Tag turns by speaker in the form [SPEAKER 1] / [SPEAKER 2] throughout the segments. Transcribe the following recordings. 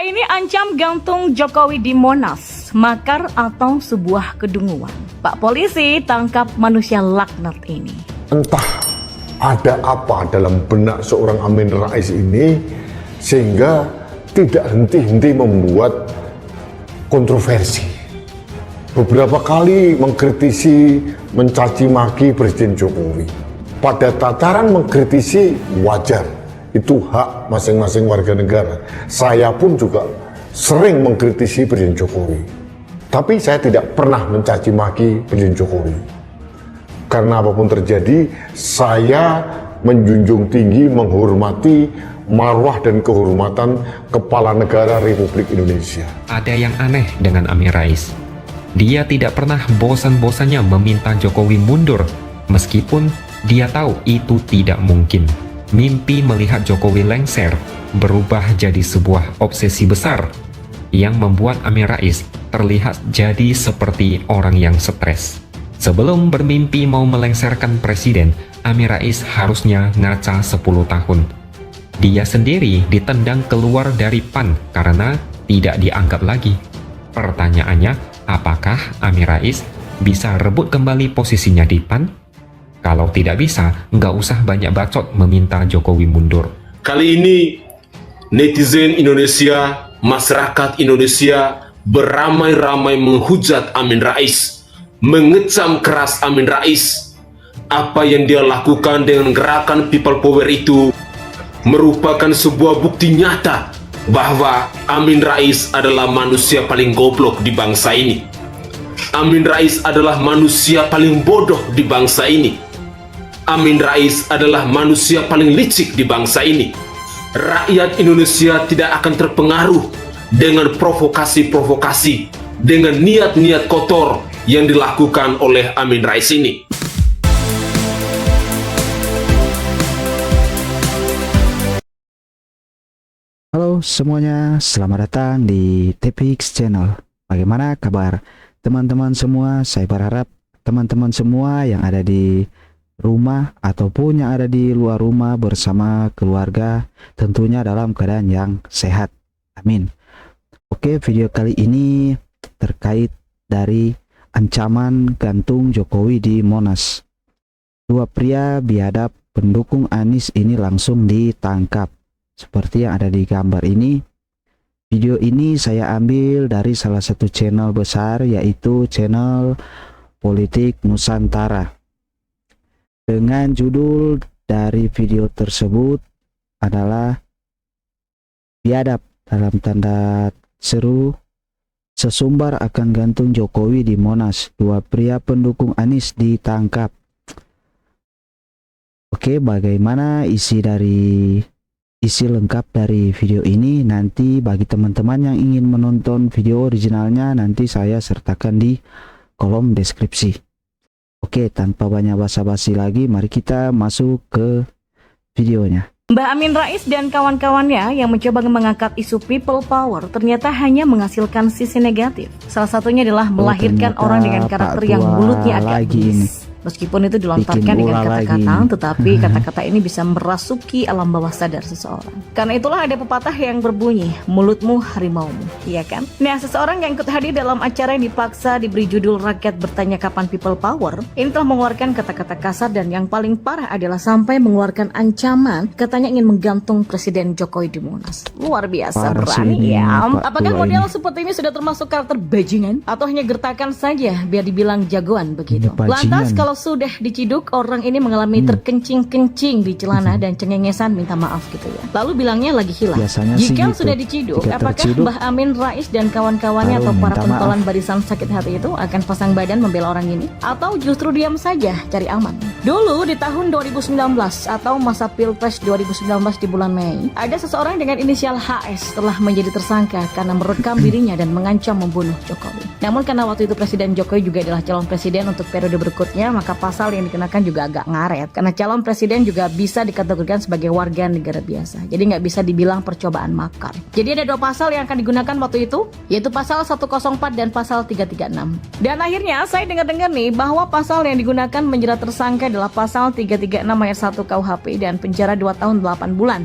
[SPEAKER 1] Pria ini ancam gantung Jokowi di Monas, makar atau sebuah kedunguan. Pak Polisi tangkap manusia laknat ini.
[SPEAKER 2] Entah ada apa dalam benak seorang Amin Rais ini sehingga tidak henti-henti membuat kontroversi. Beberapa kali mengkritisi, mencaci maki Presiden Jokowi. Pada tataran mengkritisi wajar. Itu hak masing-masing warga negara. Saya pun juga sering mengkritisi Presiden Jokowi. Tapi saya tidak pernah mencaci maki Presiden Jokowi. Karena apapun terjadi, saya menjunjung tinggi, menghormati marwah dan kehormatan Kepala Negara Republik Indonesia.
[SPEAKER 3] Ada yang aneh dengan Amin Rais. Dia tidak pernah bosan-bosannya meminta Jokowi mundur, meskipun dia tahu itu tidak mungkin. Mimpi melihat Jokowi lengser berubah jadi sebuah obsesi besar yang membuat Amin Rais terlihat jadi seperti orang yang stres. Sebelum bermimpi mau melengsarkan presiden, Amin Rais harusnya ngaca 10 tahun. Dia sendiri ditendang keluar dari PAN karena tidak dianggap lagi. Pertanyaannya, apakah Amin Rais bisa rebut kembali posisinya di PAN? Kalau tidak bisa, nggak usah banyak bacot meminta Jokowi mundur.
[SPEAKER 4] Kali ini, netizen Indonesia, masyarakat Indonesia beramai-ramai menghujat Amin Rais, mengecam keras Amin Rais. Apa yang dia lakukan dengan gerakan People Power itu merupakan sebuah bukti nyata bahwa Amin Rais adalah manusia paling goblok di bangsa ini. Amin Rais adalah manusia paling bodoh di bangsa ini. Amin Rais adalah manusia paling licik di bangsa ini. Rakyat Indonesia tidak akan terpengaruh dengan provokasi-provokasi, dengan niat-niat kotor yang dilakukan oleh Amin Rais ini.
[SPEAKER 5] Halo semuanya, selamat datang di TPX Channel. Bagaimana kabar teman-teman semua? Saya berharap teman-teman semua yang ada di rumah ataupun yang ada di luar rumah bersama keluarga tentunya dalam keadaan yang sehat. Amin. Oke, video kali ini terkait dari ancaman gantung Jokowi di Monas. Dua pria biadab pendukung Anies ini langsung ditangkap. Seperti yang ada di gambar ini. Video ini saya ambil dari salah satu channel besar, yaitu channel Politik Nusantara. Dengan judul dari video tersebut adalah biadab dalam tanda seru, sesumbar akan gantung Jokowi di Monas, dua pria pendukung Anies ditangkap. Oke, bagaimana isi lengkap dari video ini? Nanti bagi teman-teman yang ingin menonton video originalnya, nanti saya sertakan di kolom deskripsi. Oke, tanpa banyak basa-basi lagi, mari kita masuk ke videonya.
[SPEAKER 1] Mbah Amin Rais dan kawan-kawannya yang mencoba mengangkat isu people power ternyata hanya menghasilkan sisi negatif. Salah satunya adalah melahirkan orang dengan karakter yang mulutnya agak bengis. Meskipun itu dilontarkan dengan kata-kata, tetapi kata-kata ini bisa merasuki alam bawah sadar seseorang. Karena itulah ada pepatah yang berbunyi, mulutmu harimaumu, iya kan? Nah, seseorang yang ikut hadir dalam acara yang dipaksa diberi judul Rakyat Bertanya Kapan People Power, ini telah mengeluarkan kata-kata kasar dan yang paling parah adalah sampai mengeluarkan ancaman, katanya ingin menggantung Presiden Jokowi di Monas. Luar biasa berani ya. Apakah model seperti ini sudah termasuk karakter bajingan? Atau hanya gertakan saja biar dibilang jagoan begitu? Lantas kalau sudah diciduk, orang ini mengalami terkencing-kencing di celana dan cengengesan minta maaf gitu ya. Lalu bilangnya lagi hilang. Jika sudah diciduk, apakah Mbah Amin Rais dan kawan-kawannya atau para pentolan barisan sakit hati itu akan pasang badan membela orang ini? Atau justru diam saja cari aman? Dulu di tahun 2019 atau masa Pilpres 2019 di bulan Mei, ada seseorang dengan inisial HS telah menjadi tersangka karena merekam dirinya dan mengancam membunuh Jokowi. Namun karena waktu itu Presiden Jokowi juga adalah calon presiden untuk periode berikutnya, maka pasal yang dikenakan juga agak ngaret. Karena calon presiden juga bisa dikategorikan sebagai warga negara biasa. Jadi nggak bisa dibilang percobaan makar. Jadi ada dua pasal yang akan digunakan waktu itu, yaitu pasal 104 dan pasal 336. Dan akhirnya saya dengar-dengar nih bahwa pasal yang digunakan menjerat tersangka adalah pasal 336 ayat 1 KUHP dan penjara 2 tahun 8 bulan.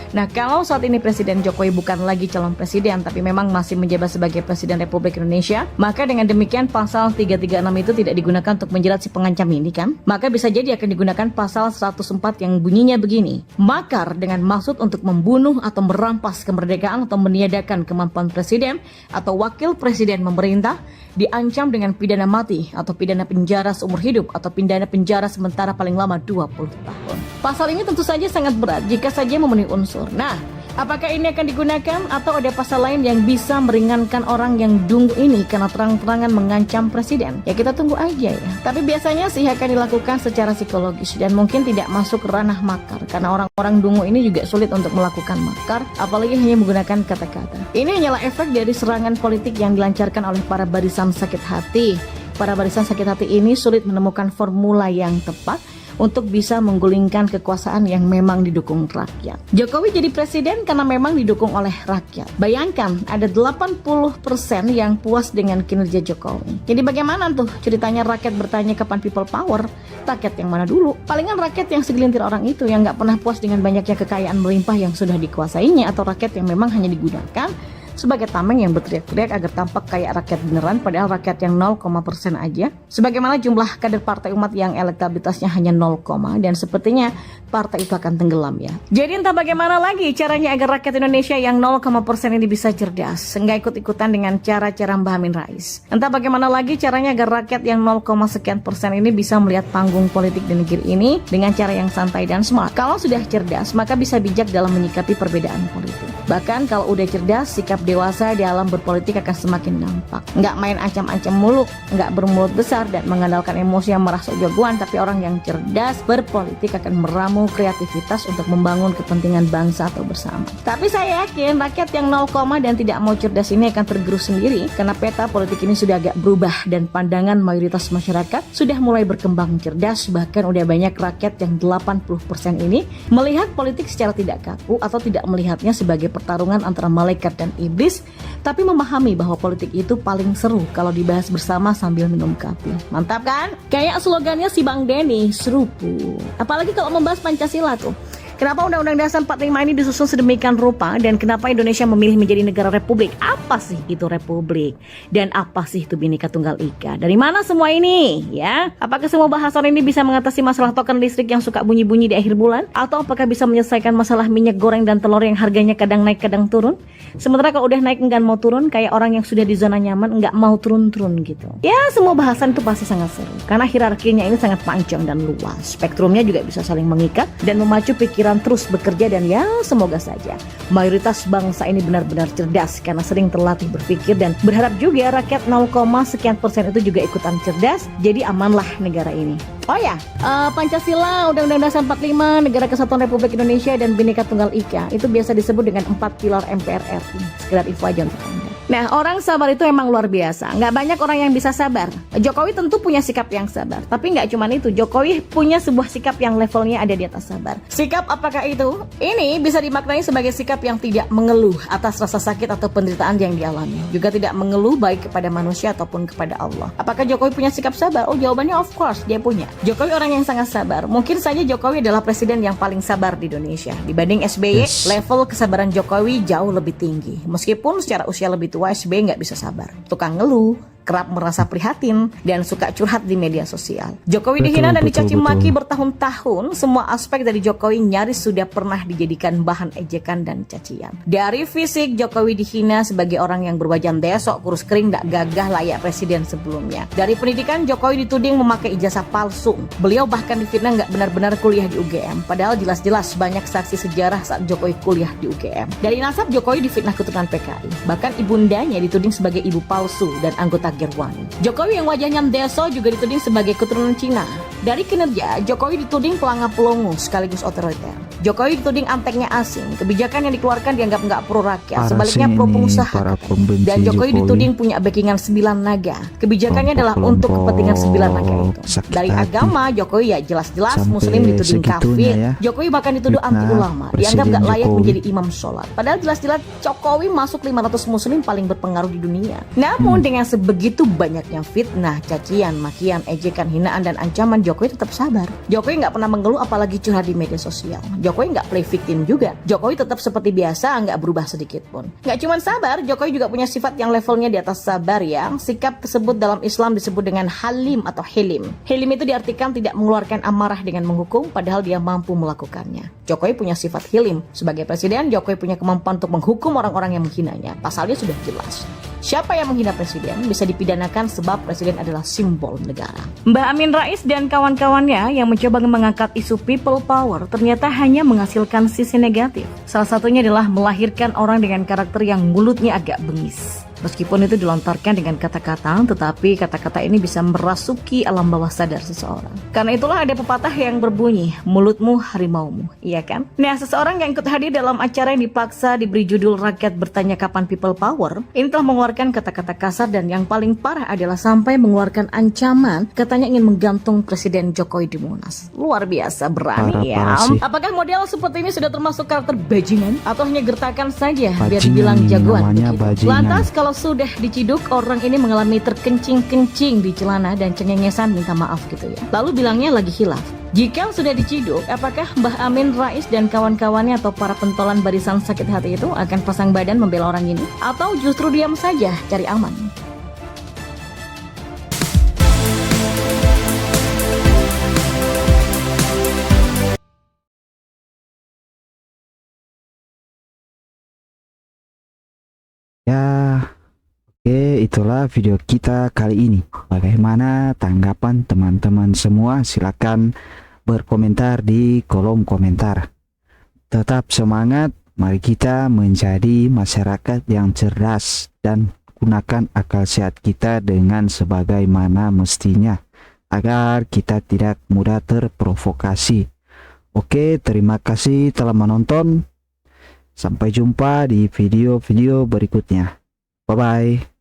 [SPEAKER 1] Nah, kalau saat ini Presiden Jokowi bukan lagi calon presiden, tapi memang masih menjabat sebagai Presiden Republik Indonesia, maka dengan demikian pasal 336 itu tidak digunakan untuk menjerat si pengancam ini kan? Maka bisa jadi akan digunakan pasal 104 yang bunyinya begini. Makar dengan maksud untuk membunuh atau merampas kemerdekaan atau meniadakan kemampuan presiden atau wakil presiden memerintah diancam dengan pidana mati atau pidana penjara seumur hidup atau pidana penjara sementara paling lama 20 tahun. Pasal ini tentu saja sangat berat jika saja memenuhi unsur. Nah, apakah ini akan digunakan atau ada pasal lain yang bisa meringankan orang yang dungu ini karena terang-terangan mengancam presiden? Ya kita tunggu aja ya. Tapi biasanya sih akan dilakukan secara psikologis dan mungkin tidak masuk ranah makar karena orang-orang dungu ini juga sulit untuk melakukan makar, apalagi hanya menggunakan kata-kata. Ini hanyalah efek dari serangan politik yang dilancarkan oleh para barisan sakit hati. Para barisan sakit hati ini sulit menemukan formula yang tepat untuk bisa menggulingkan kekuasaan yang memang didukung rakyat. Jokowi jadi presiden karena memang didukung oleh rakyat. Bayangkan ada 80% yang puas dengan kinerja Jokowi. Jadi bagaimana tuh ceritanya rakyat bertanya kapan people power? Rakyat yang mana dulu? Palingan rakyat yang segelintir orang itu yang nggak pernah puas dengan banyaknya kekayaan melimpah yang sudah dikuasainya, atau rakyat yang memang hanya digunakan sebagai tameng yang berteriak-teriak agar tampak kayak rakyat beneran, padahal rakyat yang 0,% aja. Sebagaimana jumlah kader partai umat yang elektabilitasnya hanya 0, dan sepertinya partai itu akan tenggelam ya. Jadi entah bagaimana lagi caranya agar rakyat Indonesia yang 0,% ini bisa cerdas, nggak ikut-ikutan dengan cara-cara Mbah Amin Rais. Entah bagaimana lagi caranya agar rakyat yang 0, sekian persen ini bisa melihat panggung politik di negeri ini dengan cara yang santai dan smart. Kalau sudah cerdas, maka bisa bijak dalam menyikapi perbedaan politik. Bahkan kalau udah cerdas, sikap dewasa di alam berpolitik akan semakin nampak. Nggak main ancam-ancam muluk, nggak bermulut besar dan mengandalkan emosi yang merasuk jagoan, tapi orang yang cerdas berpolitik akan meramu kreativitas untuk membangun kepentingan bangsa atau bersama. Tapi saya yakin rakyat yang 0, dan tidak mau cerdas ini akan tergerus sendiri karena peta politik ini sudah agak berubah dan pandangan mayoritas masyarakat sudah mulai berkembang cerdas. Bahkan udah banyak rakyat yang 80% ini melihat politik secara tidak kaku atau tidak melihatnya sebagai pertarungan antara malaikat dan iblis, tapi memahami bahwa politik itu paling seru kalau dibahas bersama sambil minum kopi. Mantap kan? Kayak slogannya si Bang Denny, serupu. Apalagi kalau membahas Pancasila tuh. Kenapa Undang-Undang Dasar 45 ini disusun sedemikian rupa dan kenapa Indonesia memilih menjadi negara republik? Apa sih itu republik? Dan apa sih itu Bhinneka Tunggal Ika? Dari mana semua ini? Ya, apakah semua bahasan ini bisa mengatasi masalah token listrik yang suka bunyi-bunyi di akhir bulan? Atau apakah bisa menyelesaikan masalah minyak goreng dan telur yang harganya kadang naik kadang turun? Sementara kalau udah naik enggak mau turun, kayak orang yang sudah di zona nyaman enggak mau turun-turun gitu. Ya, semua bahasan itu pasti sangat seru karena hierarkinya ini sangat panjang dan luas. Spektrumnya juga bisa saling mengikat dan memacu pikiran terus bekerja, dan ya semoga saja mayoritas bangsa ini benar-benar cerdas karena sering terlatih berpikir, dan berharap juga rakyat 0, sekian persen itu juga ikutan cerdas, jadi amanlah negara ini. Oh ya, Pancasila, Undang-Undang Dasar 45, Negara Kesatuan Republik Indonesia, dan Bhinneka Tunggal Ika itu biasa disebut dengan 4 pilar MPR RI. Sekedar info aja untuk Anda. Nah, orang sabar itu emang luar biasa. Nggak banyak orang yang bisa sabar. Jokowi tentu punya sikap yang sabar. Tapi nggak cuma itu. Jokowi punya sebuah sikap yang levelnya ada di atas sabar. Sikap apakah itu? Ini bisa dimaknai sebagai sikap yang tidak mengeluh atas rasa sakit atau penderitaan yang dialami. Juga tidak mengeluh baik kepada manusia ataupun kepada Allah. Apakah Jokowi punya sikap sabar? Oh, jawabannya of course, dia punya. Jokowi orang yang sangat sabar. Mungkin saja Jokowi adalah presiden yang paling sabar di Indonesia. Dibanding SBY, level kesabaran Jokowi jauh lebih tinggi. Meskipun secara usia lebih tua, SBY nggak bisa sabar, tukang ngeluh, kerap merasa prihatin, dan suka curhat di media sosial. Jokowi dihina dan dicaci maki bertahun-tahun. Semua aspek dari Jokowi nyaris sudah pernah dijadikan bahan ejekan dan cacian. Dari fisik, Jokowi dihina sebagai orang yang berwajan desok, kurus kering, gak gagah layak presiden sebelumnya. Dari pendidikan, Jokowi dituding memakai ijazah palsu. Beliau bahkan difitnah gak benar-benar kuliah di UGM, padahal jelas-jelas banyak saksi sejarah saat Jokowi kuliah di UGM. Dari nasab, Jokowi difitnah keturunan PKI. Bahkan ibundanya dituding sebagai ibu palsu dan anggota Gerwani. Jokowi yang wajahnya deso juga dituding sebagai keturunan Cina. Dari kinerja, Jokowi dituding pelangap pelongo sekaligus otoriter. Jokowi dituding anteknya asing. Kebijakan yang dikeluarkan dianggap nggak pro rakyat, sebaliknya pro pengusaha. Dan Jokowi dituding punya backingan 9 naga. Kebijakannya adalah untuk kepentingan 9 naga itu. Dari agama, Jokowi ya jelas-jelas Muslim dituding kafir. Ya. Jokowi bahkan dituduh anti ulama, dianggap nggak layak menjadi imam sholat. Padahal jelas-jelas Jokowi masuk 500 Muslim paling berpengaruh di dunia. Namun dengan sebegitu banyaknya fitnah, cacian, makian, ejekan, hinaan, dan ancaman, Jokowi tetap sabar. Jokowi nggak pernah mengeluh apalagi curhat di media sosial. Jokowi nggak play victim juga. Jokowi tetap seperti biasa, nggak berubah sedikit pun. Nggak cuma sabar, Jokowi juga punya sifat yang levelnya di atas sabar ya. Sikap tersebut dalam Islam disebut dengan halim atau hilim. Hilim itu diartikan tidak mengeluarkan amarah dengan menghukum, padahal dia mampu melakukannya. Jokowi punya sifat hilim. Sebagai presiden, Jokowi punya kemampuan untuk menghukum orang-orang yang menghinanya. Pasalnya sudah jelas. Siapa yang menghina presiden bisa dipidanakan sebab presiden adalah simbol negara. Mbah Amin Rais dan kawan-kawannya yang mencoba mengangkat isu people power ternyata hanya menghasilkan sisi negatif. Salah satunya adalah melahirkan orang dengan karakter yang mulutnya agak bengis. Meskipun itu dilontarkan dengan kata-kata, tetapi kata-kata ini bisa merasuki alam bawah sadar seseorang. Karena itulah ada pepatah yang berbunyi, mulutmu harimaumu, iya kan? Nah, seseorang yang ikut hadir dalam acara yang dipaksa diberi judul Rakyat Bertanya Kapan People Power, ini telah mengeluarkan kata-kata kasar dan yang paling parah adalah sampai mengeluarkan ancaman, katanya ingin menggantung Presiden Jokowi di Monas. Luar biasa berani ya. Apakah model seperti ini sudah termasuk karakter bajingan? Atau hanya gertakan saja biar dibilang jagoan begitu? Lantas kalau sudah diciduk, orang ini mengalami terkencing-kencing di celana dan cengengesan minta maaf gitu ya. Lalu bilangnya lagi hilaf. Jika sudah diciduk, apakah Mbah Amin Rais dan kawan-kawannya atau para pentolan barisan sakit hati itu akan pasang badan membela orang ini? Atau justru diam saja cari aman?
[SPEAKER 5] Ya, oke, itulah video kita kali ini. Bagaimana tanggapan teman-teman semua? Silakan berkomentar di kolom komentar. Tetap semangat, mari kita menjadi masyarakat yang cerdas dan gunakan akal sehat kita dengan sebagaimana mestinya agar kita tidak mudah terprovokasi. Oke, terima kasih telah menonton. Sampai jumpa di video-video berikutnya. Bye-bye.